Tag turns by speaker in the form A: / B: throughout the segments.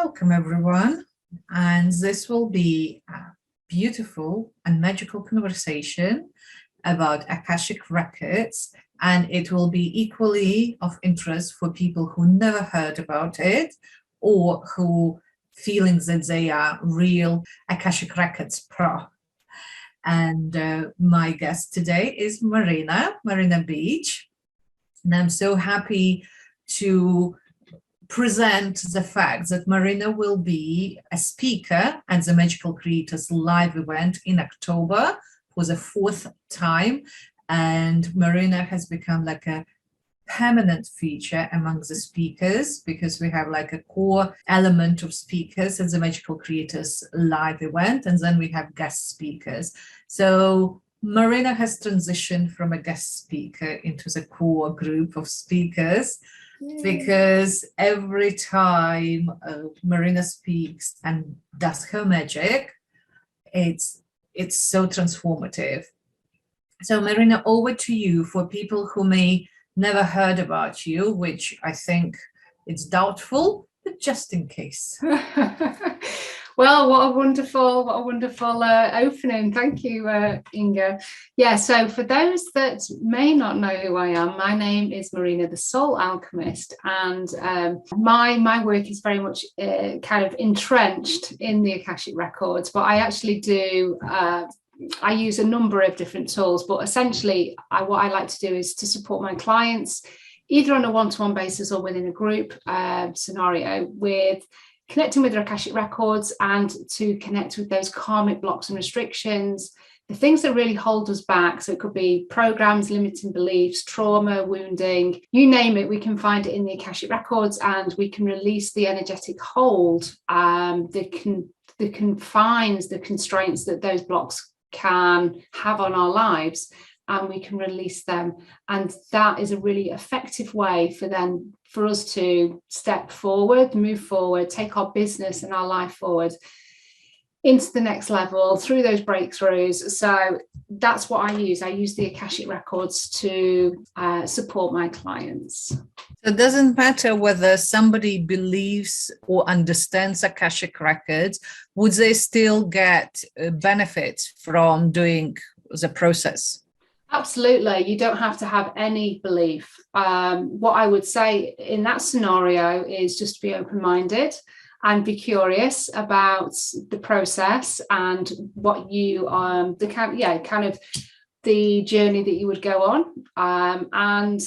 A: Welcome, everyone. And this will be a beautiful and magical conversation about Akashic Records. And it will be equally of interest for people who never heard about it or who feeling that they are real Akashic Records pro. And my guest today is Marina Beech. And I'm so happy to present the fact that Marina will be a speaker at the Magical Creators live event in October for the fourth time. And Marina has become like a permanent feature among the speakers because we have like a core element of speakers at the Magical Creators live event. And then we have guest speakers. So Marina has transitioned from a guest speaker into the core group of speakers. Because every time Marina speaks and does her magic, it's so transformative. So Marina, over to you for people who may never heard about you, which I think it's doubtful, but just in case.
B: Well, what a wonderful opening. Thank you, Inga. Yeah, so for those that may not know who I am, my name is Marina the Soul Alchemist, and my work is very much kind of entrenched in the Akashic Records, but I actually do I use a number of different tools, but essentially what I like to do is to support my clients either on a one-to-one basis or within a group scenario with connecting with their Akashic Records and to connect with those karmic blocks and restrictions, the things that really hold us back. So it could be programs, limiting beliefs, trauma, wounding, you name it, we can find it in the Akashic Records, and we can release the energetic hold, the confines, the constraints that those blocks can have on our lives, and we can release them. And that is a really effective way for us to step forward, move forward, take our business and our life forward into the next level through those breakthroughs. So that's what I use. I use the Akashic Records to support my clients.
A: So it doesn't matter whether somebody believes or understands Akashic Records, would they still get benefits from doing the process?
B: Absolutely. You don't have to have any belief. What I would say in that scenario is just be open-minded and be curious about the process and what you kind of the journey that you would go on, and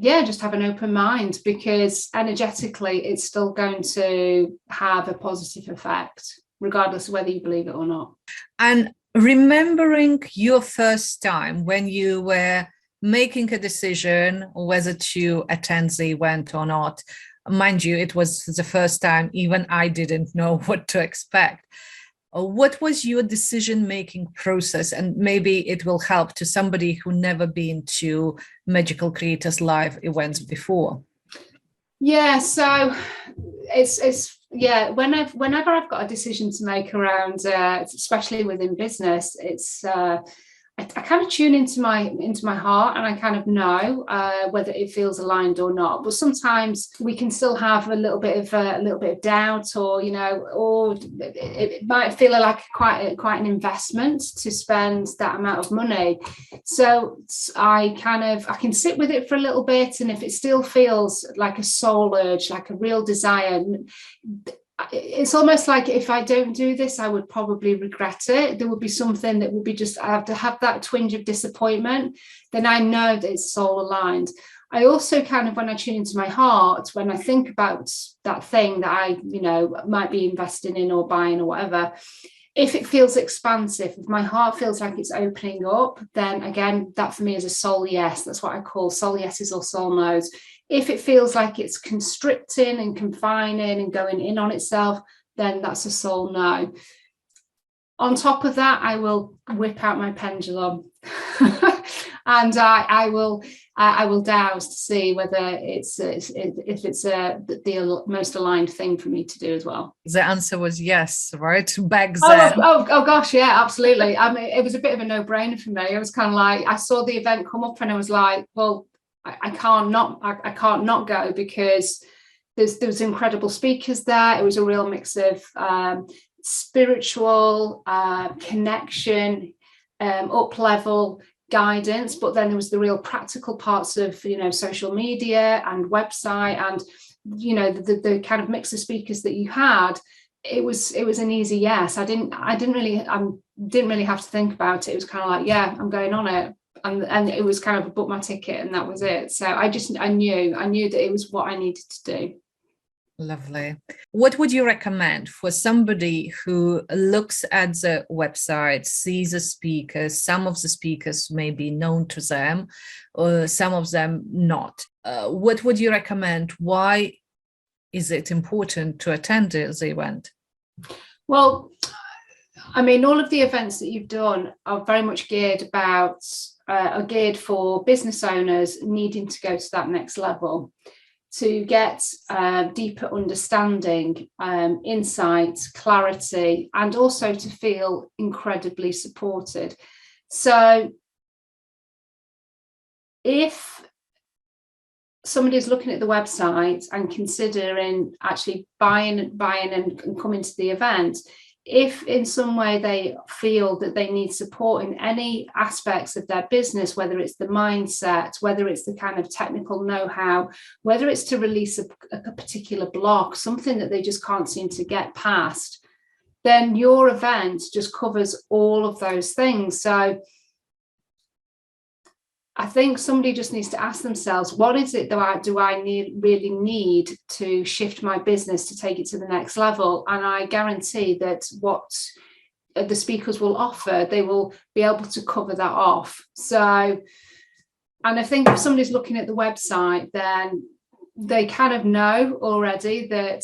B: just have an open mind, because energetically it's still going to have a positive effect regardless of whether you believe it or not.
A: And remembering your first time when you were making a decision whether to attend the event or not, mind you, it was the first time, even I didn't know what to expect. What was your decision-making process? And maybe it will help to somebody who never been to Magical Creators live events before.
B: Yeah, so whenever I've got a decision to make around, especially within business, it's I kind of tune into my heart, and I kind of know whether it feels aligned or not. But sometimes we can still have a little bit of doubt, or or it might feel like quite an investment to spend that amount of money. So I can sit with it for a little bit, and if it still feels like a soul urge, like a real desire, it's almost like if I don't do this, I would probably regret it. There would be something that would be I have to have that twinge of disappointment. Then I know that it's soul aligned. I also kind of, when I tune into my heart, when I think about that thing that I, might be investing in or buying or whatever, if it feels expansive, if my heart feels like it's opening up, then again, that for me is a soul yes. That's what I call soul yeses or soul no's. If it feels like it's constricting and confining and going in on itself, then that's a soul no. On top of that, I will whip out my pendulum and I will douse to see whether it's the most aligned thing for me to do as well.
A: The answer was yes, right? Back then.
B: Oh gosh, yeah, absolutely. I mean, it was a bit of a no-brainer for me. It was kind of like, I saw the event come up and I was like, well, I can't not go, because there was incredible speakers there. It was a real mix of spiritual connection, up level guidance, but then there was the real practical parts of social media and website, and the kind of mix of speakers that you had. It was an easy yes. I didn't really have to think about it. It was kind of like, yeah, I'm going on it. And it was kind of a book my ticket, and that was it. So I knew that it was what I needed to do.
A: Lovely. What would you recommend for somebody who looks at the website, sees the speakers, some of the speakers may be known to them, or some of them not? What would you recommend? Why is it important to attend the event?
B: Well, I mean, all of the events that you've done are very much geared for business owners needing to go to that next level, to get deeper understanding, insight, clarity, and also to feel incredibly supported. So if somebody's looking at the website and considering actually buying and coming to the event, if in some way they feel that they need support in any aspects of their business, whether it's the mindset, whether it's the kind of technical know-how, whether it's to release a particular block, something that they just can't seem to get past, then your event just covers all of those things. So I think somebody just needs to ask themselves, what is it that I really need to shift my business to take it to the next level? And I guarantee that what the speakers will offer, they will be able to cover that off. So, and I think if somebody's looking at the website, then they kind of know already that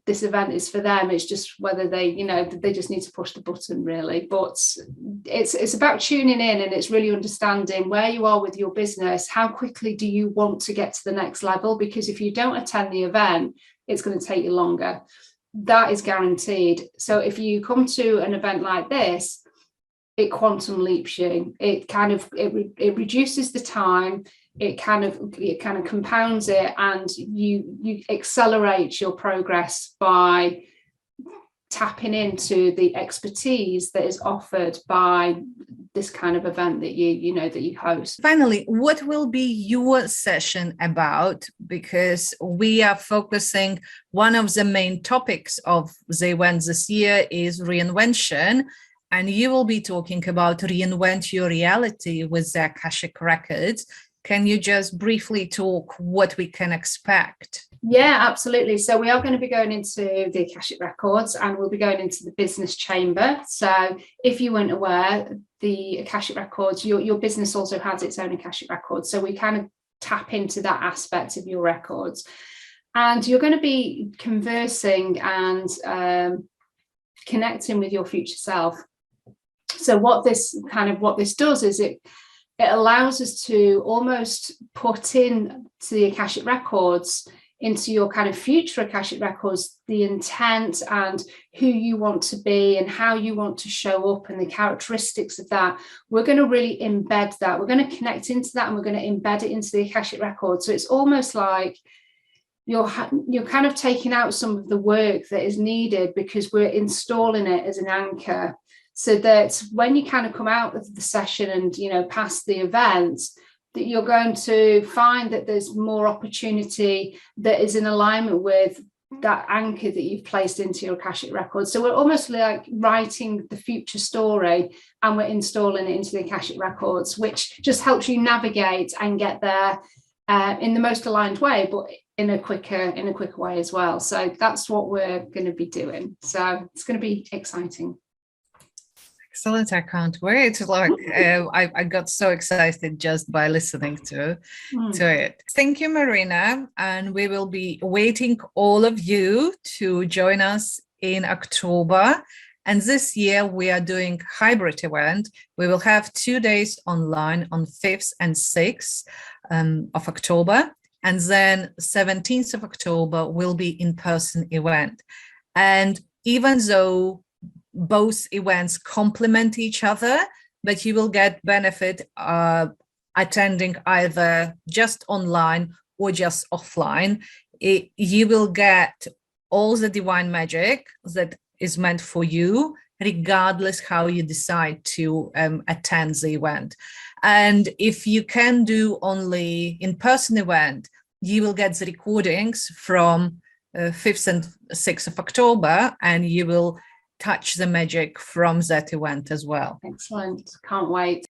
B: this event is for them. It's just whether they just need to push the button, really. But it's about tuning in, and it's really understanding where you are with your business. How quickly do you want to get to the next level? Because if you don't attend the event, it's going to take you longer. That is guaranteed. So if you come to an event like this, it quantum leaps you. It reduces the time. It kind of compounds it, and you accelerate your progress by tapping into the expertise that is offered by this kind of event that you host.
A: Finally, what will be your session about? Because we are focusing, one of the main topics of the event this year is reinvention, and you will be talking about reinvent your reality with the Akashic Records. Can you just briefly talk what we can expect?
B: Yeah, absolutely. So we are going to be going into the Akashic Records, and we'll be going into the business chamber. So if you weren't aware, the Akashic Records, your business also has its own Akashic Records. So we kind of tap into that aspect of your records. And you're going to be conversing and connecting with your future self. So what this does is it allows us to almost put in to the Akashic Records, into your kind of future Akashic Records, the intent and who you want to be and how you want to show up and the characteristics of that. We're going to really embed that. We're going to connect into that, and we're going to embed it into the Akashic Records. So it's almost like you're kind of taking out some of the work that is needed, because we're installing it as an anchor, so that when you kind of come out of the session and past the event, that you're going to find that there's more opportunity that is in alignment with that anchor that you've placed into your Akashic Records. So we're almost like writing the future story, and we're installing it into the Akashic Records, which just helps you navigate and get there in the most aligned way, but in a quicker way as well. So that's what we're going to be doing. So it's going to be exciting.
A: Excellent. I can't wait. I got so excited just by listening to it. Thank you, Marina. And we will be waiting all of you to join us in October. And this year we are doing hybrid event. We will have 2 days online on 5th and 6th of October. And then 17th of October will be in-person event. And even though both events complement each other, but you will get benefit attending either just online or just offline. you will get all the divine magic that is meant for you, regardless how you decide to attend the event. And if you can do only in-person event, you will get the recordings from 5th and 6th of October, and you will touch the magic from that event as well.
B: Excellent. Can't wait.